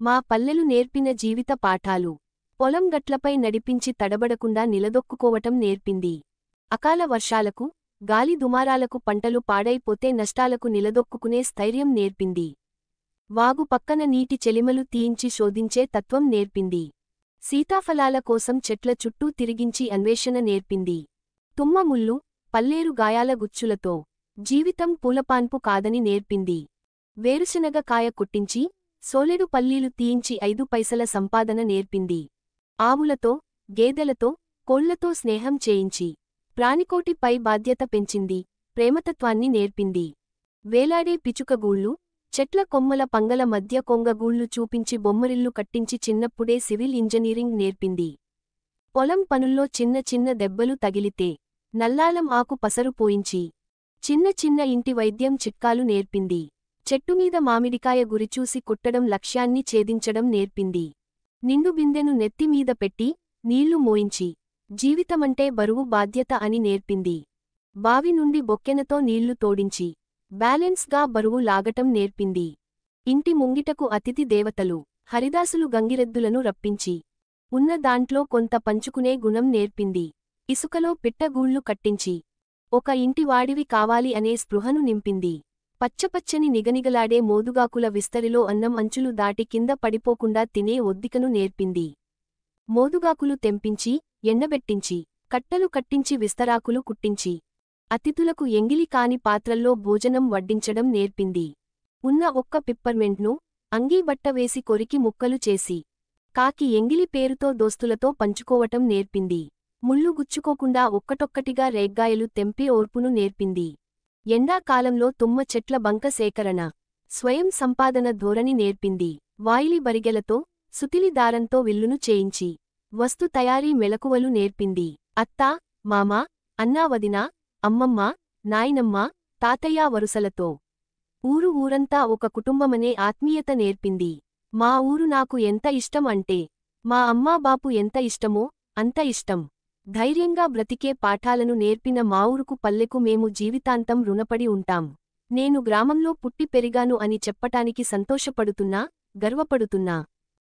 మా పల్లెలు నేర్పిన జీవిత పాఠాలు. పొలం గట్లపై నడిపించి తడబడకుండా నిలదొక్కుకోవటం నేర్పింది. అకాల వర్షాలకు, గాలి దుమారాలకు పంటలు పాడైపోతే నష్టాలకు నిలదొక్కుకునే స్థైర్యం నేర్పింది. వాగు పక్కన నీటి చెలిమలు తీయించి శోధించే తత్వం నేర్పింది. సీతాఫలాల కోసం చెట్ల చుట్టూ తిరిగించి అన్వేషణ నేర్పింది. తుమ్మ ముల్లు, పల్లేరు గాయాల గుచ్చులతో జీవితం పూలపాన్పు కాదని నేర్పింది. వేరుశనగ కాయ కొట్టించి, సోలెడు పల్లీలు తీయించి 5 పైసల సంపాదన నేర్పింది. ఆవులతో, గేదెలతో, కోళ్లతో స్నేహం చేయించి ప్రాణికోటిపై బాధ్యత పెంచింది. ప్రేమతత్వాన్ని నేర్పింది. వేలాడే పిచుకగూళ్ళు, చెట్ల కొమ్మల పంగల మధ్య కొంగగూళ్ళు చూపించి బొమ్మరిల్లు కట్టించి చిన్నప్పుడే సివిల్ ఇంజనీరింగ్ నేర్పింది. పొలం పనుల్లో చిన్న చిన్న దెబ్బలు తగిలితే నల్లాలం ఆకు పసరు పోయించి చిన్న చిన్న ఇంటి వైద్యం చిట్కాలు నేర్పింది. చెట్టుమీద మామిడికాయ గురిచూసి కుట్టడం లక్ష్యాన్ని ఛేదించడం నేర్పింది. నిండు బిందెను నెత్తిమీద పెట్టి నీళ్లు మోయించి జీవితమంటే బరువు బాధ్యత అని నేర్పింది. బావి నుండి బొక్కెనతో నీళ్లు తోడించి బ్యాలెన్స్గా బరువు లాగటం నేర్పింది. ఇంటి ముంగిటకు అతిథి దేవతలు, హరిదాసులు గంగిరెద్దులను రప్పించి ఉన్న దాంట్లో కొంత పంచుకునే గుణం నేర్పింది. ఇసుకలో పిట్టగూళ్ళు కట్టించి ఒక ఇంటివాడివి కావాలి అనే స్పృహను నింపింది. పచ్చపచ్చని నిగనిగలాడే మోదుగాకుల విస్తరిలో అన్నం అంచులు దాటి కింద పడిపోకుండా తినే ఒద్దికను నేర్పింది. మోదుగాకులు తెంపించి, ఎండబెట్టించి, కట్టలు కట్టించి విస్తరాకులు కుట్టించి అతిథులకు ఎంగిలి కాని పాత్రల్లో భోజనం వడ్డించడం నేర్పింది. ఉన్న ఒక్క పిప్పర్మెంట్ను అంగీబట్ట వేసి కొరికి ముక్కలు చేసి కాకి ఎంగిలి పేరుతో దోస్తులతో పంచుకోవటం నేర్పింది. ముళ్ళు గుచ్చుకోకుండా ఒక్కటొక్కటిగా రేగ్గాయలు తెంపే ఓర్పును నేర్పింది. ఎండాకాలంలో తుమ్మ చెట్ల బంక సేకరణ, స్వయం సంపాదన ధోరణి నేర్పింది. వాయిలి బరిగెలతో, సుతిలి దారంతో విల్లును చేయించి వస్తు తయారీ మెళకువలు నేర్పింది. అత్తా, మామా, అన్నా, వదినా, అమ్మమ్మ, నాయనమ్మ, తాతయ్య వరుసలతో ఊరు ఊరంతా ఒక కుటుంబమనే ఆత్మీయత నేర్పింది. మా ఊరు నాకు ఎంత ఇష్టం అంటే మా అమ్మా బాపు ఎంత ఇష్టమో అంత ఇష్టం. ధైర్యంగా బ్రతికే పాఠాలను నేర్పిన మా ఊరుకు పల్లెకు మేము జీవితాంతం రుణపడి ఉంటాం. నేను గ్రామంలో పుట్టి పెరిగాను అని చెప్పటానికి సంతోషపడుతున్నా, గర్వపడుతున్నా.